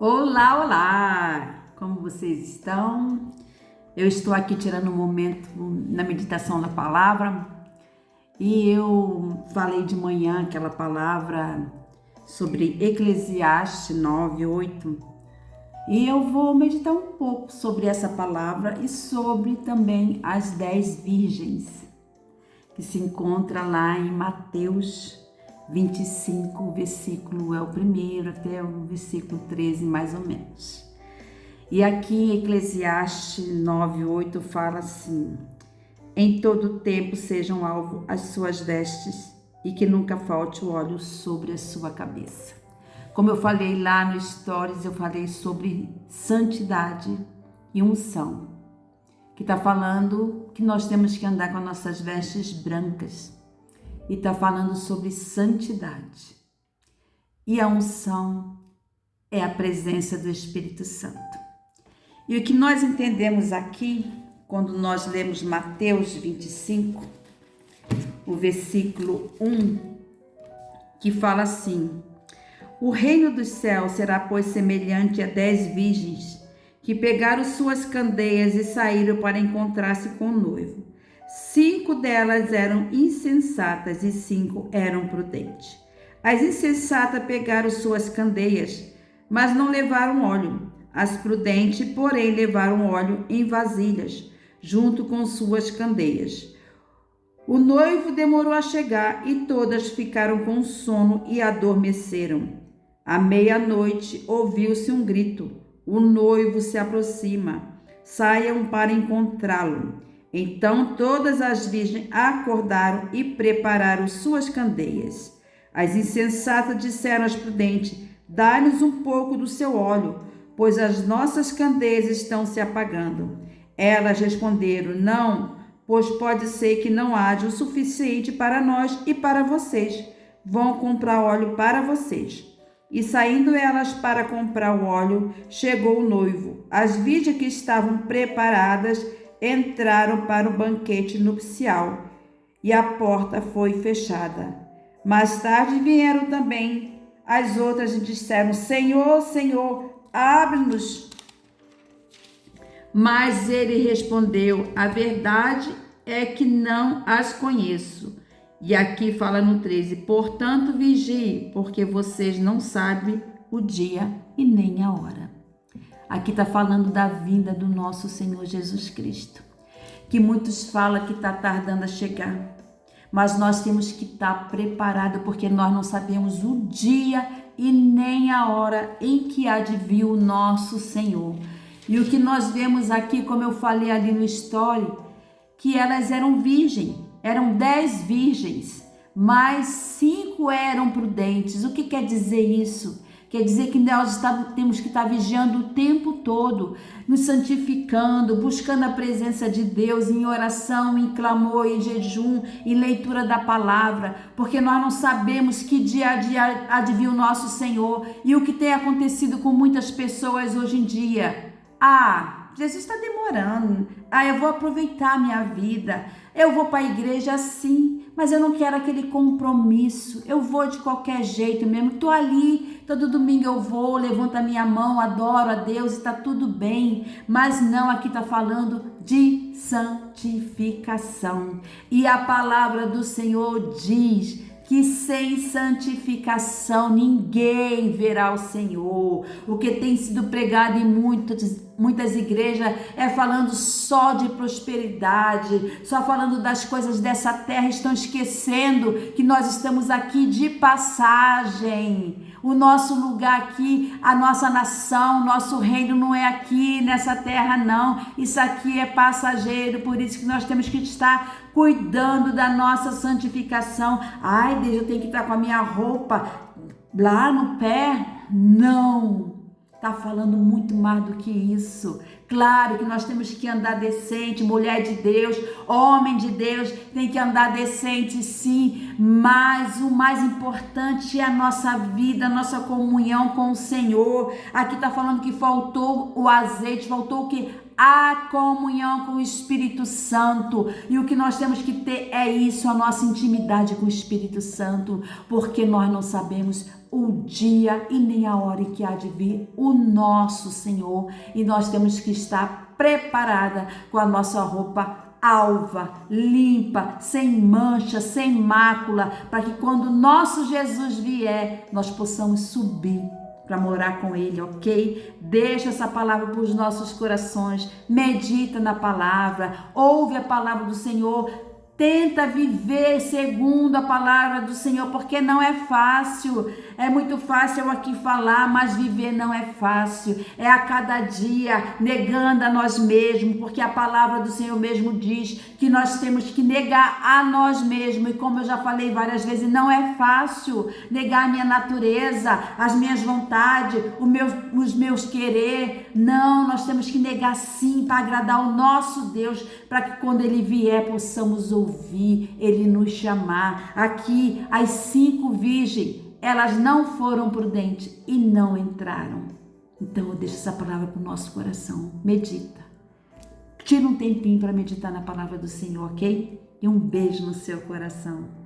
Olá, olá! Como vocês estão? Eu estou aqui tirando um momento na meditação da palavra e eu falei de manhã aquela palavra sobre Eclesiastes 9:8 e eu vou meditar um pouco sobre essa palavra e sobre também as 10 virgens que se encontra lá em Mateus 25, o versículo é o primeiro até o versículo 13, mais ou menos. E aqui em Eclesiastes 9:8 fala assim: em todo tempo sejam alvo as suas vestes e que nunca falte o óleo sobre a sua cabeça. Como eu falei lá no Stories, eu falei sobre santidade e unção, que está falando que nós temos que andar com nossas vestes brancas. E está falando sobre santidade. E a unção é a presença do Espírito Santo. E o que nós entendemos aqui, quando nós lemos Mateus 25, o versículo 1, que fala assim: o reino dos céus será, pois, semelhante a 10 virgens que pegaram suas candeias e saíram para encontrar-se com o noivo. 5 delas eram insensatas e 5 eram prudentes. As insensatas pegaram suas candeias, mas não levaram óleo. As prudentes, porém, levaram óleo em vasilhas, junto com suas candeias. O noivo demorou a chegar e todas ficaram com sono e adormeceram. À meia-noite ouviu-se um grito: o noivo se aproxima, saiam para encontrá-lo. Então todas as virgens acordaram e prepararam suas candeias. As insensatas disseram às prudentes: dá-nos um pouco do seu óleo, pois as nossas candeias estão se apagando. Elas responderam: não, pois pode ser que não haja o suficiente para nós e para vocês. Vão comprar óleo para vocês. E saindo elas para comprar o óleo, chegou o noivo. As virgens que estavam preparadas entraram para o banquete nupcial e a porta foi fechada. Mais tarde vieram também as outras e disseram: Senhor, Senhor, abre-nos. Mas ele respondeu: a verdade é que não as conheço. E aqui fala no 13: portanto vigie, porque vocês não sabem o dia e nem a hora. Aqui está falando da vinda do nosso Senhor Jesus Cristo, que muitos falam que está tardando a chegar, mas nós temos que estar preparados, porque nós não sabemos o dia e nem a hora em que há de vir o nosso Senhor. E o que nós vemos aqui, como eu falei ali no story, que elas eram virgens, eram 10 virgens, mas 5 eram prudentes. O que quer dizer isso? Quer dizer que nós temos que estar vigiando o tempo todo, nos santificando, buscando a presença de Deus em oração, em clamor, em jejum, em leitura da palavra, porque nós não sabemos que dia a dia há de vir o nosso Senhor. E o que tem acontecido com muitas pessoas hoje em dia? Jesus está demorando. Eu vou aproveitar a minha vida. Eu vou para a igreja sim, mas eu não quero aquele compromisso. Eu vou de qualquer jeito mesmo. Estou ali, todo domingo eu vou, levanto a minha mão, adoro a Deus e está tudo bem. Mas não, aqui está falando de santificação. E a palavra do Senhor diz que sem santificação ninguém verá o Senhor. O que tem sido pregado em muitas igrejas é falando só de prosperidade, só falando das coisas dessa terra, estão esquecendo que nós estamos aqui de passagem. O nosso lugar aqui, a nossa nação, nosso reino não é aqui nessa terra não, isso aqui é passageiro, por isso que nós temos que estar cuidando da nossa santificação. Deus, eu tenho que estar com a minha roupa lá no pé? Não, está falando muito mais do que isso. Claro que nós temos que andar decente, mulher de Deus, homem de Deus, tem que andar decente sim, mas o mais importante é a nossa vida, a nossa comunhão com o Senhor. Aqui está falando que faltou o azeite, faltou o quê? a comunhão com o Espírito Santo. E o que nós temos que ter é isso, a nossa intimidade com o Espírito Santo, porque nós não sabemos o dia e nem a hora em que há de vir o nosso Senhor, e nós temos que estar preparada com a nossa roupa alva, limpa, sem mancha, sem mácula, para que quando nosso Jesus vier, nós possamos subir para morar com Ele, ok? Deixa essa palavra para os nossos corações, medita na palavra, ouve a palavra do Senhor, tenta viver segundo a palavra do Senhor, porque não é fácil. É muito fácil eu aqui falar, mas viver não é fácil. É a cada dia negando a nós mesmos, porque a palavra do Senhor mesmo diz que nós temos que negar a nós mesmos. E como eu já falei várias vezes, não é fácil negar a minha natureza, as minhas vontades, os meus querer. Não, nós temos que negar sim para agradar o nosso Deus, para que quando Ele vier possamos ouvir, Ele nos chamar. Aqui as 5 virgens, elas não foram prudentes e não entraram. Então eu deixo essa palavra para o nosso coração. Medita. Tira um tempinho para meditar na palavra do Senhor, ok? E um beijo no seu coração.